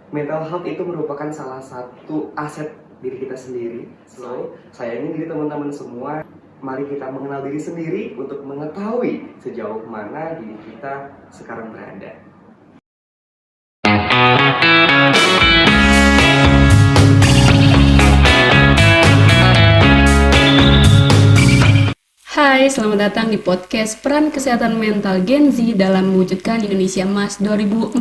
mental health itu merupakan salah satu aset diri kita sendiri. So, saya ingin diri teman-teman semua, mari kita mengenal diri sendiri untuk mengetahui sejauh mana diri kita sekarang berada. Hai, selamat datang di podcast Peran Kesehatan Mental Gen Z dalam mewujudkan Indonesia Emas 2045.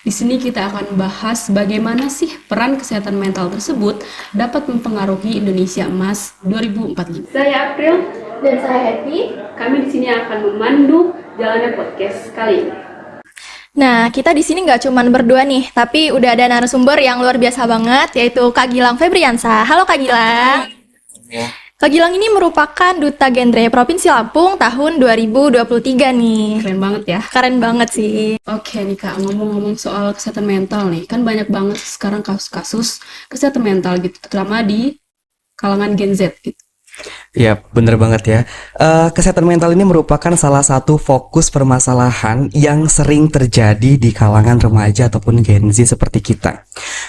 Di sini kita akan bahas bagaimana sih peran kesehatan mental tersebut dapat mempengaruhi Indonesia Emas 2045. Saya April Dan saya Happy. Kami di sini akan memandu jalannya podcast kali ini. Nah, kita di sini nggak cuma berdua nih, tapi udah ada narasumber yang luar biasa banget, yaitu Kak Gilang Febriansa. Halo Kak Gilang. Kak Gilang ini merupakan Duta Genre Provinsi Lampung tahun 2023 nih. Keren banget ya. Keren banget sih. Oke nih Kak, ngomong-ngomong soal kesehatan mental nih, kan banyak banget sekarang kasus-kasus kesehatan mental gitu, terutama di kalangan Gen Z gitu. Ya, bener banget ya. Kesehatan mental ini merupakan salah satu fokus permasalahan yang sering terjadi di kalangan remaja ataupun Gen Z seperti kita.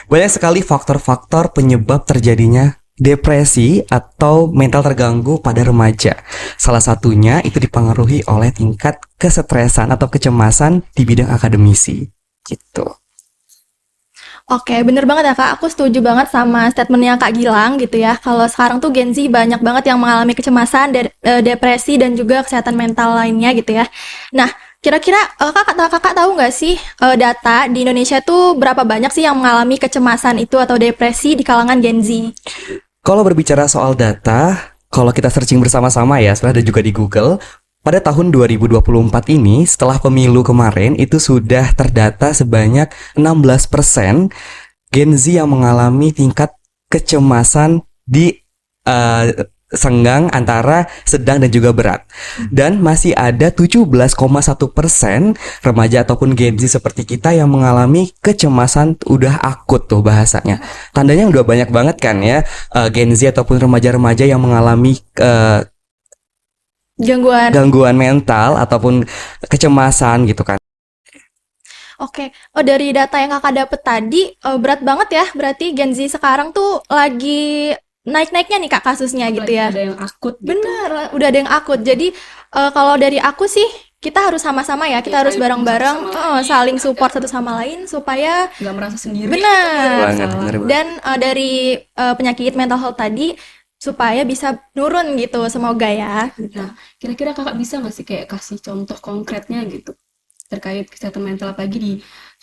Banyak sekali faktor-faktor penyebab terjadinya depresi atau mental terganggu pada remaja. Salah satunya itu dipengaruhi oleh tingkat kesetresan atau kecemasan di bidang akademisi. Gitu. Oke, bener banget ya Kak. Aku setuju banget sama statementnya Kak Gilang gitu ya. Kalau sekarang tuh Gen Z banyak banget yang mengalami kecemasan, depresi, dan juga kesehatan mental lainnya gitu ya. Nah, kira-kira kakak tahu nggak sih data di Indonesia tuh berapa banyak sih yang mengalami kecemasan itu atau depresi di kalangan Gen Z? Kalau berbicara soal data, kalau kita searching bersama-sama ya, sebenarnya ada juga di Google, pada tahun 2024 ini, setelah pemilu kemarin, itu sudah terdata sebanyak 16% Gen Z yang mengalami tingkat kecemasan di senggang antara sedang dan juga berat. Dan masih ada 17,1% remaja ataupun Gen Z seperti kita yang mengalami kecemasan udah akut tuh bahasanya. Tandanya udah banyak banget kan ya, Gen Z ataupun remaja-remaja yang mengalami gangguan mental ataupun kecemasan gitu kan. Oke, dari data yang kakak dapet tadi, berat banget ya, berarti Gen Z sekarang tuh lagi naik-naiknya nih kak kasusnya gitu ya. Ada yang akut gitu. Bener, udah ada yang akut. Jadi kalau dari aku sih, kita harus sama-sama ya, kita harus bareng-bareng, saling support satu sama lain supaya Nggak merasa sendiri. benar. Bener banget. Dan dari penyakit mental health tadi supaya bisa nurun gitu, semoga ya. Nah, kira-kira kakak bisa nggak sih kayak kasih contoh konkretnya gitu terkait kesehatan mental apalagi di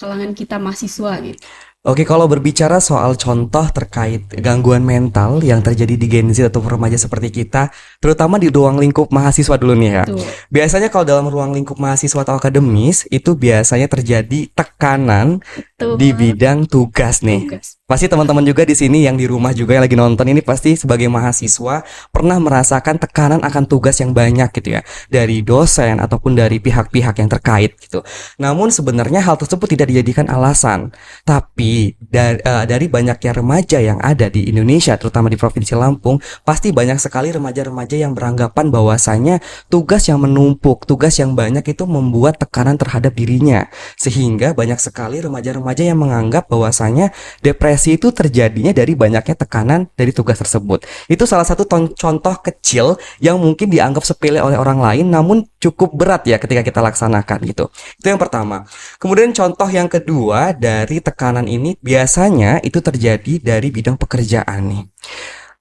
kalangan kita mahasiswa gitu. Oke, kalau berbicara soal contoh terkait gangguan mental yang terjadi di Gen Z atau remaja seperti kita, terutama di ruang lingkup mahasiswa dulu nih ya. Tuh. Biasanya kalau dalam ruang lingkup mahasiswa atau akademis, itu biasanya terjadi tekanan Tuh. di bidang tugas nih. Tugas. Pasti teman-teman juga di sini yang di rumah juga yang lagi nonton ini pasti sebagai mahasiswa pernah merasakan tekanan akan tugas yang banyak gitu ya, dari dosen ataupun dari pihak-pihak yang terkait gitu. Namun sebenarnya hal tersebut tidak dijadikan alasan. Tapi dari banyaknya remaja yang ada di Indonesia, terutama di Provinsi Lampung, pasti banyak sekali remaja-remaja yang beranggapan bahwasanya tugas yang menumpuk, tugas yang banyak itu membuat tekanan terhadap dirinya. Sehingga banyak sekali remaja-remaja yang menganggap bahwasanya depresi itu terjadinya dari banyaknya tekanan dari tugas tersebut. Itu salah satu contoh kecil yang mungkin dianggap sepele oleh orang lain, namun cukup berat ya ketika kita laksanakan gitu. Itu yang pertama. Kemudian contoh yang kedua dari tekanan ini biasanya itu terjadi dari bidang pekerjaan nih.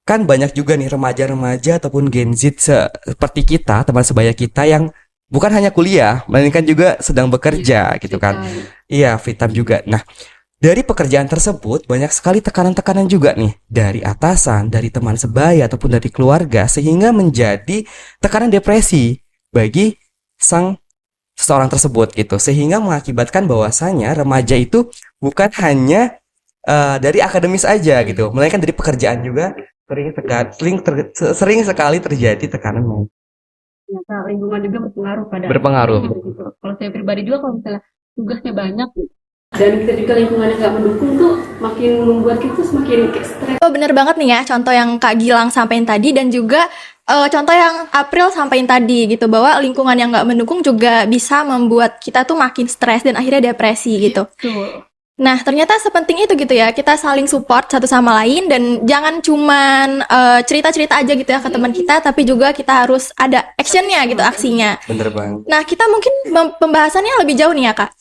Kan banyak juga nih remaja-remaja ataupun Gen Z seperti kita, teman sebaya kita yang bukan hanya kuliah, melainkan juga sedang bekerja gitu kan. Iya, free time juga. Nah, dari pekerjaan tersebut banyak sekali tekanan-tekanan juga nih dari atasan, dari teman sebaya ataupun dari keluarga sehingga menjadi tekanan depresi bagi seseorang tersebut gitu, sehingga mengakibatkan bahwasanya remaja itu bukan hanya dari akademis aja gitu, melainkan dari pekerjaan juga sering sekali terjadi tekanan mental. Ternyata lingkungan juga berpengaruh Berpengaruh. gitu. Kalau saya pribadi juga kalau misalnya tugasnya banyak dan kita juga lingkungannya nggak mendukung tuh makin membuat kita semakin stres. Oh, bener banget nih ya contoh yang Kak Gilang sampaikan tadi dan juga contoh yang April sampaikan tadi gitu, bahwa lingkungan yang nggak mendukung juga bisa membuat kita tuh makin stres dan akhirnya depresi gitu. Betul. Nah, ternyata sepenting itu gitu ya, kita saling support satu sama lain dan jangan cuman cerita-cerita aja gitu ya ke teman kita, tapi juga kita harus ada actionnya gitu, aksinya. Bener banget. Nah, kita mungkin pembahasannya lebih jauh nih ya, Kak.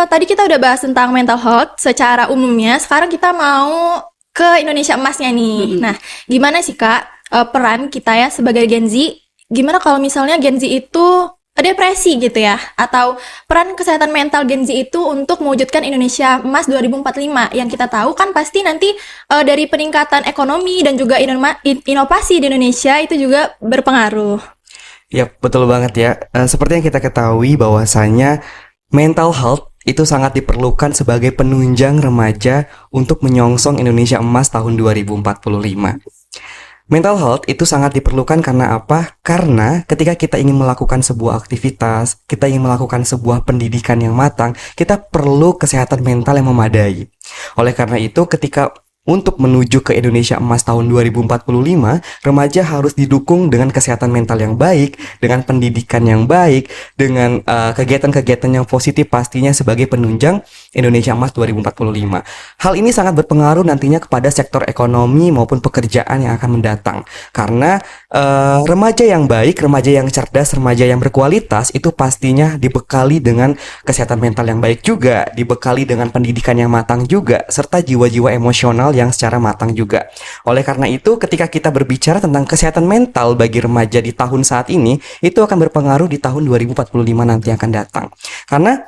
Tadi kita udah bahas tentang mental health secara umumnya, sekarang kita mau ke Indonesia Emasnya nih. Nah, gimana sih Kak peran kita ya sebagai Gen Z? Gimana kalau misalnya Gen Z itu depresi gitu ya? Atau peran kesehatan mental Gen Z itu untuk mewujudkan Indonesia Emas 2045? Yang kita tahu kan pasti nanti dari peningkatan ekonomi dan juga inovasi di Indonesia itu juga berpengaruh. Ya, betul banget ya. Seperti yang kita ketahui bahwasanya mental health itu sangat diperlukan sebagai penunjang remaja untuk menyongsong Indonesia Emas tahun 2045. Mental health itu sangat diperlukan karena apa? Karena ketika kita ingin melakukan sebuah aktivitas, kita ingin melakukan sebuah pendidikan yang matang, kita perlu kesehatan mental yang memadai. Oleh karena itu, ketika untuk menuju ke Indonesia Emas tahun 2045, remaja harus didukung dengan kesehatan mental yang baik, dengan pendidikan yang baik, dengan kegiatan-kegiatan yang positif pastinya sebagai penunjang Indonesia Emas 2045. Hal ini sangat berpengaruh nantinya kepada sektor ekonomi maupun pekerjaan yang akan mendatang. Karena remaja yang baik, remaja yang cerdas, remaja yang berkualitas itu pastinya dibekali dengan kesehatan mental yang baik juga, dibekali dengan pendidikan yang matang juga, serta jiwa-jiwa emosional yang secara matang juga. Oleh karena itu, ketika kita berbicara tentang kesehatan mental bagi remaja di tahun saat ini, itu akan berpengaruh di tahun 2045 nanti akan datang. Karena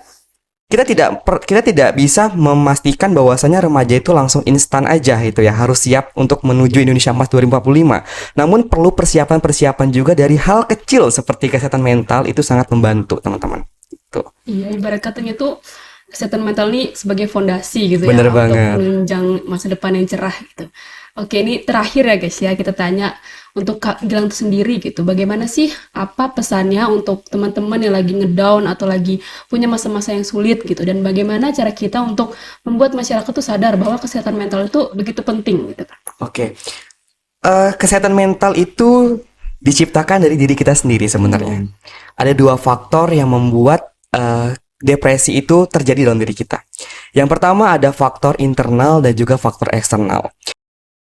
kita tidak bisa memastikan bahwasanya remaja itu langsung instan aja itu ya, harus siap untuk menuju Indonesia Emas 2045. Namun perlu persiapan-persiapan juga dari hal kecil seperti kesehatan mental itu sangat membantu teman-teman. Gitu. Iya, ibarat katanya tuh kesehatan mental ini sebagai fondasi gitu Bener ya, untuk banget. menunjang masa depan yang cerah gitu. Oke, ini terakhir ya guys ya, kita tanya untuk Kak Gilang itu sendiri gitu. Bagaimana sih, apa pesannya untuk teman-teman yang lagi ngedown atau lagi punya masa-masa yang sulit gitu, dan bagaimana cara kita untuk membuat masyarakat tuh sadar bahwa kesehatan mental itu begitu penting gitu Kak. Oke. Kesehatan mental itu diciptakan dari diri kita sendiri sebenarnya. Ada dua faktor yang membuat depresi itu terjadi dalam diri kita. Yang pertama ada faktor internal dan juga faktor eksternal.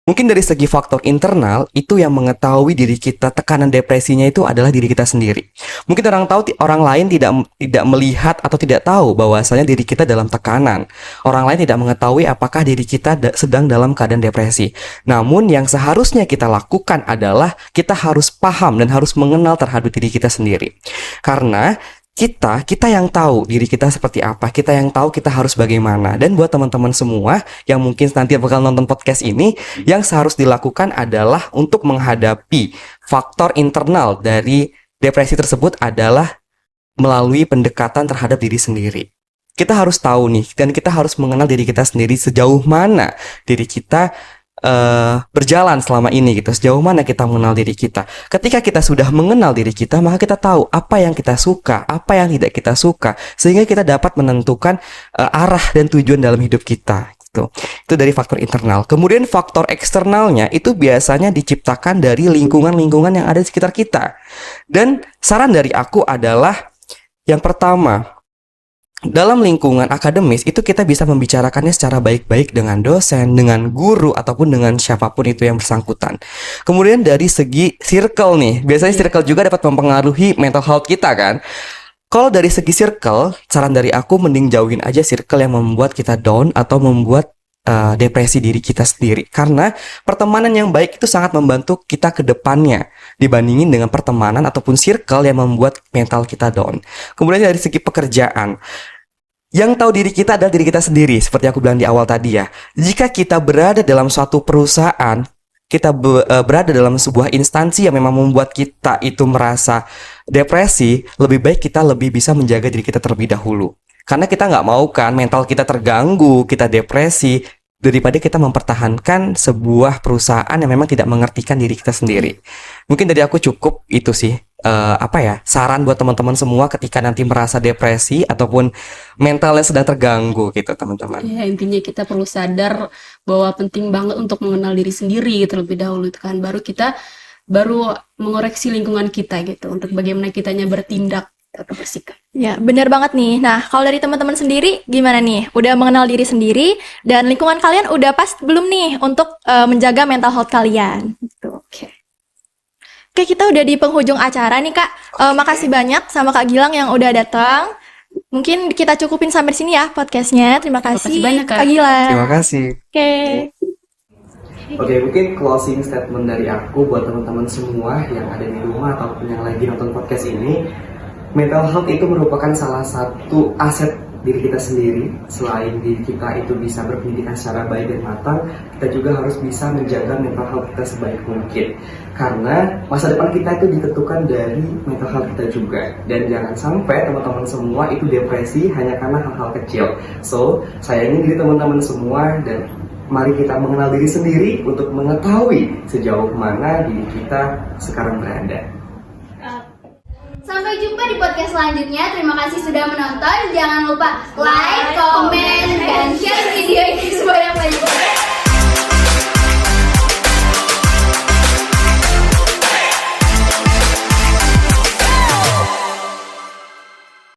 Mungkin dari segi faktor internal, itu yang mengetahui diri kita, tekanan depresinya itu adalah diri kita sendiri. Mungkin orang lain tidak melihat atau tidak tahu bahwasanya diri kita dalam tekanan. Orang lain tidak mengetahui apakah diri kita sedang dalam keadaan depresi. Namun yang seharusnya kita lakukan adalah kita harus paham dan harus mengenal terhadap diri kita sendiri. Karena kita yang tahu diri kita seperti apa, kita yang tahu kita harus bagaimana. Dan buat teman-teman semua yang mungkin nanti bakal nonton podcast ini, yang seharus dilakukan adalah untuk menghadapi faktor internal dari depresi tersebut adalah melalui pendekatan terhadap diri sendiri. Kita harus tahu nih, dan kita harus mengenal diri kita sendiri sejauh mana diri kita berjalan selama ini gitu, sejauh mana kita mengenal diri kita. Ketika kita sudah mengenal diri kita, maka kita tahu apa yang kita suka, apa yang tidak kita suka, sehingga kita dapat menentukan arah dan tujuan dalam hidup kita gitu. Itu dari faktor internal. Kemudian faktor eksternalnya itu biasanya diciptakan dari lingkungan-lingkungan yang ada di sekitar kita. Dan saran dari aku adalah yang pertama, dalam lingkungan akademis itu kita bisa membicarakannya secara baik-baik dengan dosen, dengan guru, ataupun dengan siapapun itu yang bersangkutan. Kemudian dari segi circle nih, biasanya circle juga dapat mempengaruhi mental health kita kan. Kalau dari segi circle, saran dari aku mending jauhin aja circle yang membuat kita down atau membuat depresi diri kita sendiri. Karena pertemanan yang baik itu sangat membantu kita ke depannya dibandingin dengan pertemanan ataupun circle yang membuat mental kita down. Kemudian dari segi pekerjaan, yang tahu diri kita adalah diri kita sendiri, seperti aku bilang di awal tadi ya. Jika kita berada dalam suatu perusahaan, kita berada dalam sebuah instansi yang memang membuat kita itu merasa depresi, lebih baik kita lebih bisa menjaga diri kita terlebih dahulu. Karena kita nggak mau kan mental kita terganggu, kita depresi, daripada kita mempertahankan sebuah perusahaan yang memang tidak mengertikan diri kita sendiri. Mungkin dari aku cukup itu sih. Saran buat teman-teman semua ketika nanti merasa depresi ataupun mentalnya sedang terganggu gitu teman-teman. Ya, intinya kita perlu sadar bahwa penting banget untuk mengenal diri sendiri terlebih dahulu itu kan, baru mengoreksi lingkungan kita gitu untuk bagaimana kitanya bertindak. atau bersikap. Ya, benar banget nih. Nah, kalau dari teman-teman sendiri, gimana nih? Udah mengenal diri sendiri dan lingkungan kalian udah pas belum nih untuk menjaga mental health kalian? Gitu. Oke, kita udah di penghujung acara nih, Kak. Makasih banyak sama Kak Gilang yang udah datang. Mungkin kita cukupin sampai sini ya podcastnya. Terima kasih, kasih banyak, Kak. Kak Gilang. Terima kasih. Oke. Oke, mungkin closing statement dari aku buat teman-teman semua yang ada di rumah ataupun yang lagi nonton podcast ini, mental health itu merupakan salah satu aset diri kita sendiri. Selain diri kita itu bisa berpendidikan secara baik dan matang, kita juga harus bisa menjaga mental health kita sebaik mungkin. Karena masa depan kita itu ditentukan dari mental health kita juga. Dan jangan sampai teman-teman semua itu depresi hanya karena hal-hal kecil. So, sayangi diri teman-teman semua dan mari kita mengenal diri sendiri untuk mengetahui sejauh mana diri kita sekarang berada. Sampai jumpa di podcast selanjutnya. Terima kasih sudah menonton. Jangan lupa like, comment, dan share video ini